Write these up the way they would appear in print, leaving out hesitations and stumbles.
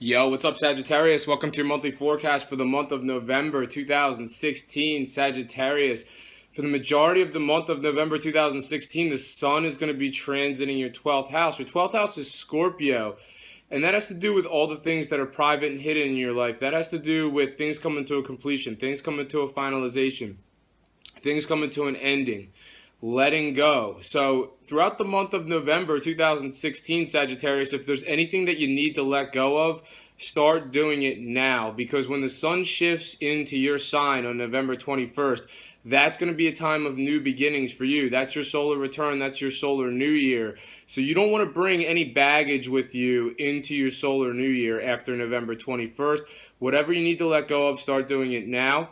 Yo, what's up, Sagittarius? Welcome to your monthly forecast for the month of November 2016. Sagittarius, for the majority of the month of November 2016, the sun is going to be transiting your 12th house. Your 12th house is Scorpio, and that has to do with all the things that are private and hidden in your life. That has to do with things coming to a completion, things coming to a finalization, things coming to an ending, letting go. So throughout the month of November 2016, Sagittarius, if there's anything that you need to let go of, start doing it now, because when the sun shifts into your sign on November 21st, that's going to be a time of new beginnings for you. That's your solar return. That's your solar new year. So you don't want to bring any baggage with you into your solar new year after November 21st. Whatever you need to let go of, start doing it now.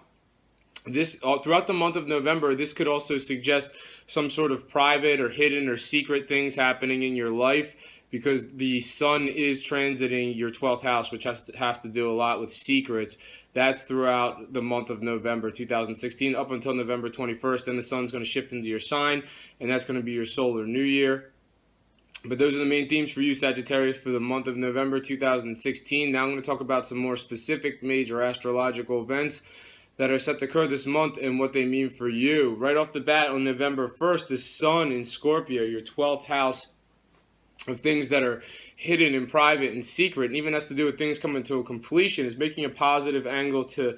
This throughout the month of November, this could also suggest some sort of private or hidden or secret things happening in your life, because the sun is transiting your 12th house, which has to do a lot with secrets. That's throughout the month of November 2016 up until November 21st. Then the sun's going to shift into your sign, and that's going to be your solar new year. But those are the main themes for you, Sagittarius, for the month of November 2016. Now I'm going to talk about some more specific major astrological events that are set to occur this month and what they mean for you. Right off the bat, on November 1st, the sun in Scorpio, your 12th house of things that are hidden and private and secret, and even has to do with things coming to a completion, is making a positive angle to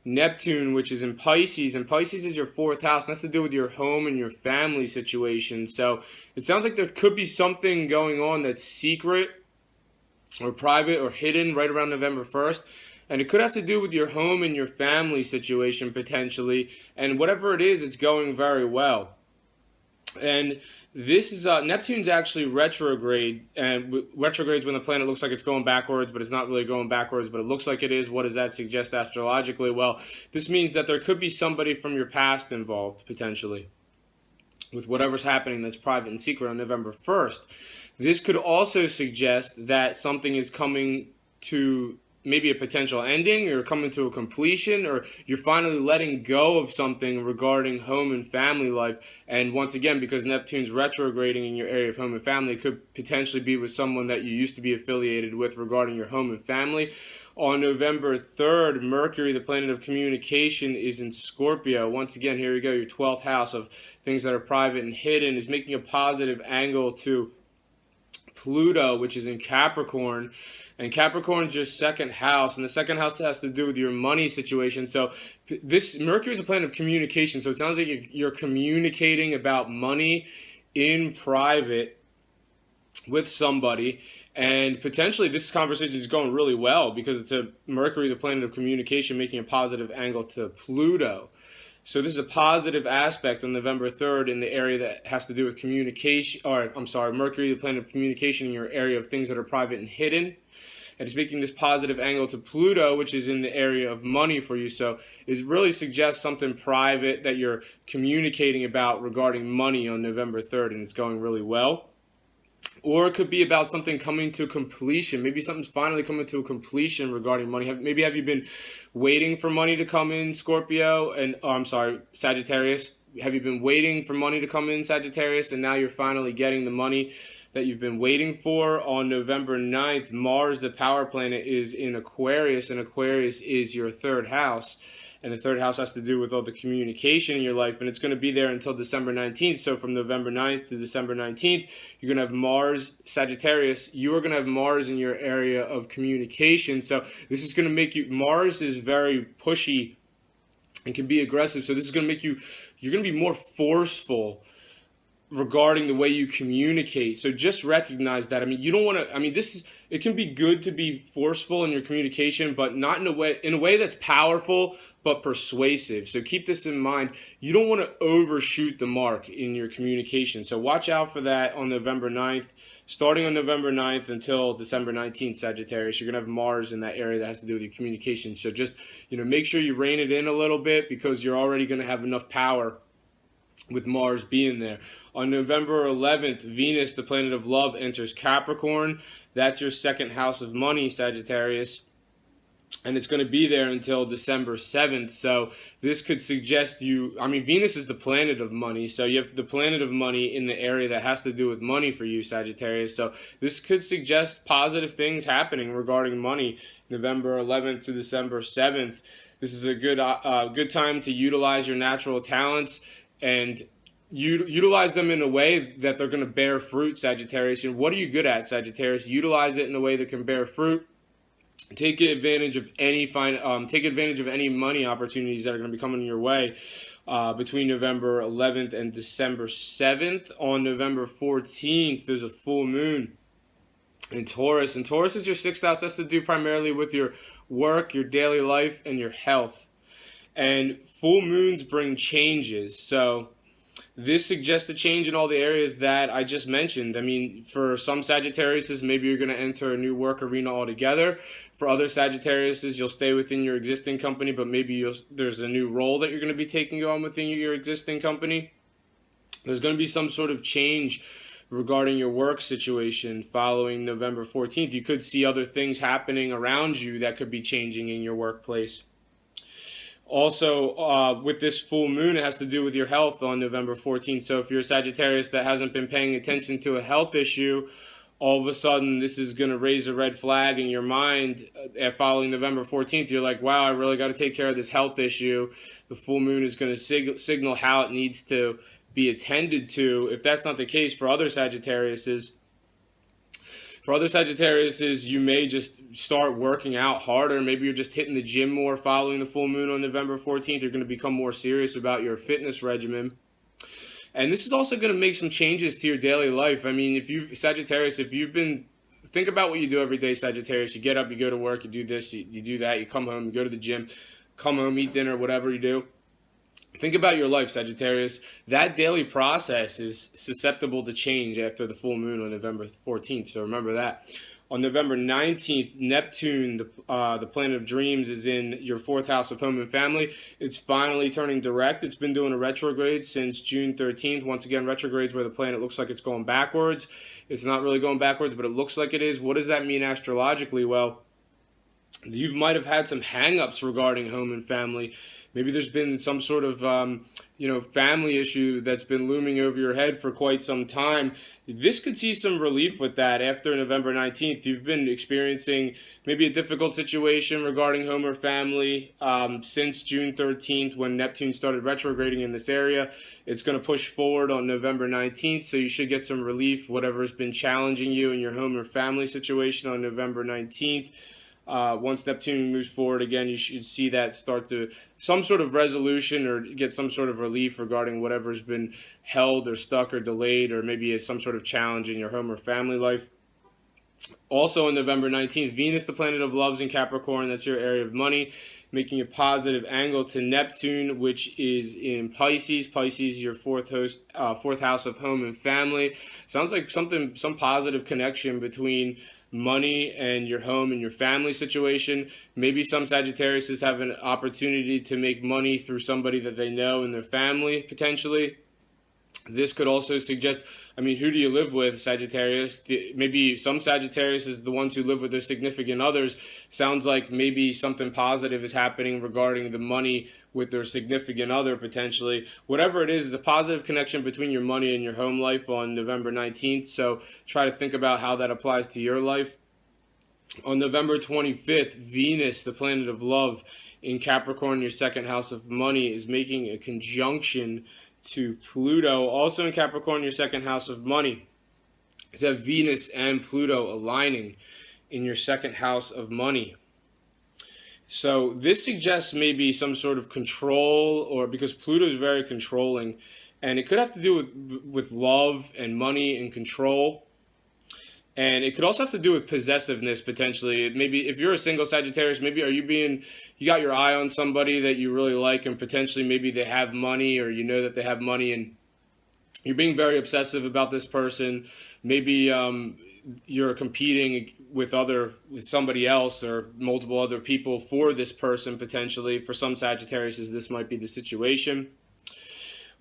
Neptune, which is in Pisces, and Pisces is your 4th house, and that's to do with your home and your family situation. So it sounds like there could be something going on that's secret or private or hidden right around November 1st. And it could have to do with your home and your family situation potentially. And whatever it is, it's going very well. And this is Neptune's actually retrograde, and retrograde is when the planet looks like it's going backwards, but it's not really going backwards, but it looks like it is. What does that suggest astrologically? Well, this means that there could be somebody from your past involved potentially with whatever's happening that's private and secret on November 1st. This could also suggest that something is coming to maybe a potential ending, or coming to a completion, or you're finally letting go of something regarding home and family life. And once again, because Neptune's retrograding in your area of home and family, it could potentially be with someone that you used to be affiliated with regarding your home and family. On November 3rd, Mercury, the planet of communication, is in Scorpio. Once again, here we go, your 12th house of things that are private and hidden, is making a positive angle to Pluto, which is in Capricorn, and Capricorn's your 2nd house, and the 2nd house has to do with your money situation. So this Mercury is a planet of communication, so it sounds like you're communicating about money in private with somebody, and potentially this conversation is going really well because it's a Mercury, the planet of communication, making a positive angle to Pluto. So this is a positive aspect on November 3rd in the area that has to do with communication, or I'm sorry, Mercury, the planet of communication, in your area of things that are private and hidden. And it's making this positive angle to Pluto, which is in the area of money for you. So it really suggests something private that you're communicating about regarding money on November 3rd, and it's going really well. Or it could be about something coming to completion. Maybe something's finally coming to a completion regarding money. Have you been waiting for money to come in, Scorpio? And Sagittarius. Have you been waiting for money to come in, Sagittarius? And now you're finally getting the money that you've been waiting for. On November 9th, Mars, the power planet, is in Aquarius, and Aquarius is your 3rd house. And the 3rd house has to do with all the communication in your life, and it's going to be there until December 19th. So from November 9th to December 19th, you're going to have Mars, Sagittarius, you are going to have Mars in your area of communication. So this is going to make you, Mars is very pushy and can be aggressive. So this is going to make you, you're going to be more forceful regarding the way you communicate. So just recognize that. I mean, you don't want to, it can be good to be forceful in your communication, but not in a way that's powerful but persuasive. So keep this in mind. You don't want to overshoot the mark in your communication. So watch out for that on November 9th. Starting on November 9th until December 19th, Sagittarius, you're going to have Mars in that area that has to do with your communication. So just, make sure you rein it in a little bit, because you're already going to have enough power with Mars being there. On November 11th, Venus, the planet of love, enters Capricorn. That's your 2nd house of money, Sagittarius. and it's going to be there until December 7th. So this could suggest you, I mean, Venus is the planet of money. So you have the planet of money in the area that has to do with money for you, Sagittarius. So this could suggest positive things happening regarding money, November 11th to December 7th. This is a good time to utilize your natural talents and utilize them in a way that they're going to bear fruit, Sagittarius. And what are you good at, Sagittarius? Utilize it in a way that can bear fruit. Take advantage of any money opportunities that are going to be coming your way between November 11th and December 7th. On November 14th, there's a full moon in Taurus, and Taurus is your sixth house. That's to do primarily with your work, your daily life, and your health. And full moons bring changes, so this suggests a change in all the areas that I just mentioned. I mean, for some Sagittariuses, maybe you're going to enter a new work arena altogether. For other Sagittariuses, you'll stay within your existing company, but maybe there's a new role that you're going to be taking on within your existing company. There's going to be some sort of change regarding your work situation following November 14th. You could see other things happening around you that could be changing in your workplace. Also, with this full moon, it has to do with your health on November 14th. So if you're a Sagittarius that hasn't been paying attention to a health issue, all of a sudden this is going to raise a red flag in your mind following November 14th. You're like, wow, I really got to take care of this health issue. The full moon is going to signal how it needs to be attended to. If that's not the case for other Sagittariuses, you may just start working out harder. Maybe you're just hitting the gym more following the full moon on November 14th. You're going to become more serious about your fitness regimen. And this is also going to make some changes to your daily life. I mean, think about what you do every day, Sagittarius. You get up, you go to work, you do this, you do that, you come home, you go to the gym, come home, eat dinner, whatever you do. Think about your life, Sagittarius. That daily process is susceptible to change after the full moon on November 14th. So remember that. On November 19th, Neptune, the planet of dreams, is in your fourth house of home and family. It's finally turning direct. It's been doing a retrograde since June 13th. Once again, retrogrades where the planet looks like it's going backwards. It's not really going backwards, but it looks like it is. What does that mean astrologically? Well, you might have had some hang-ups regarding home and family. Maybe there's been some sort of, family issue that's been looming over your head for quite some time. This could see some relief with that after November 19th. You've been experiencing maybe a difficult situation regarding home or family since June 13th when Neptune started retrograding in this area. It's going to push forward on November 19th, so you should get some relief, whatever's been challenging you in your home or family situation on November 19th. Once Neptune moves forward again, you should see that start to some sort of resolution or get some sort of relief regarding whatever's been held or stuck or delayed, or maybe some sort of challenge in your home or family life. Also on November 19th, Venus, the planet of loves in Capricorn, that's your area of money, making a positive angle to Neptune, which is in Pisces. Pisces, your fourth house of home and family. Sounds like some positive connection between money and your home and your family situation. Maybe some Sagittarius have an opportunity to make money through somebody that they know in their family, potentially. This could also suggest, who do you live with, Sagittarius? Maybe some Sagittarius is the ones who live with their significant others. Sounds like maybe something positive is happening regarding the money with their significant other, potentially. Whatever it is a positive connection between your money and your home life on November 19th. So try to think about how that applies to your life. On November 25th, Venus, the planet of love in Capricorn, your second house of money, is making a conjunction to Pluto, also in Capricorn, your second house of money. It's that Venus and Pluto aligning in your second house of money. So this suggests maybe some sort of control, or because Pluto is very controlling, and it could have to do with love and money and control. And it could also have to do with possessiveness, potentially. Maybe if you're a single Sagittarius, maybe you got your eye on somebody that you really like, and potentially maybe they have money, or you know that they have money, and you're being very obsessive about this person. Maybe you're competing with somebody else or multiple other people for this person, potentially. For some Sagittarius, this might be the situation.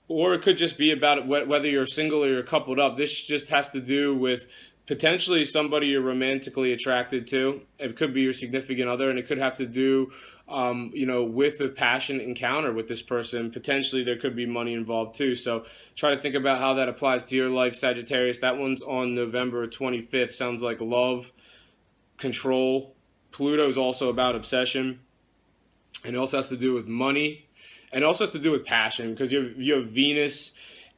Or it could just be about whether you're single or you're coupled up. This just has to do with potentially somebody you're romantically attracted to. It could be your significant other, and it could have to do, with a passion encounter with this person. Potentially, there could be money involved too. So try to think about how that applies to your life, Sagittarius. That one's on November 25th. Sounds like love, control. Pluto is also about obsession, and it also has to do with money, and it also has to do with passion, because you have Venus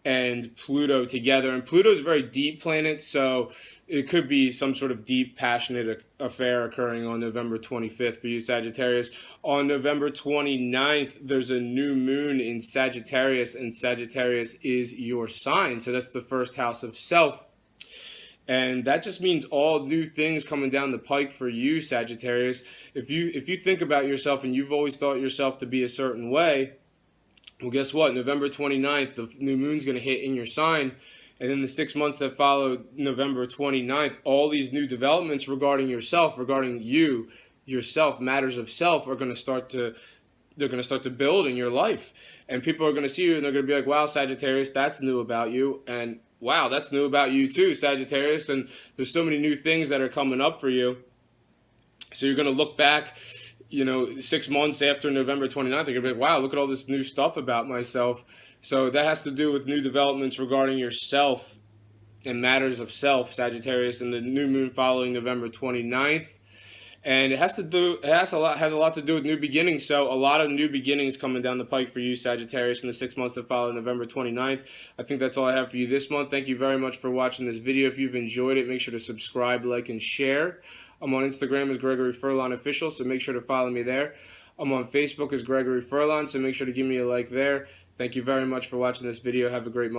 and Pluto together, and Pluto is a very deep planet, so it could be some sort of deep, passionate affair occurring on November 25th for you, Sagittarius. On November 29th, there's a new moon in Sagittarius, and Sagittarius is your sign, so that's the first house of self. And that just means all new things coming down the pike for you, Sagittarius. If you think about yourself and you've always thought yourself to be a certain way, well, guess what? November 29th, the new moon's going to hit in your sign. And in the 6 months that follow November 29th, all these new developments regarding yourself, regarding you, yourself, matters of self, are going to start to build in your life. And people are going to see you and they're going to be like, wow, Sagittarius, that's new about you. And wow, that's new about you too, Sagittarius. And there's so many new things that are coming up for you. So you're going to look back, 6 months after November 29th, you're going to be like, wow, look at all this new stuff about myself. So that has to do with new developments regarding yourself and matters of self, Sagittarius, and the new moon following November 29th. And it has a lot to do with new beginnings. So a lot of new beginnings coming down the pike for you, Sagittarius, in the 6 months that follow November 29th. I think that's all I have for you this month. Thank you very much for watching this video. If you've enjoyed it, make sure to subscribe, like, and share. I'm on Instagram as Gregory Furlan Official, so make sure to follow me there. I'm on Facebook as Gregory Furlan, so make sure to give me a like there. Thank you very much for watching this video. Have a great month.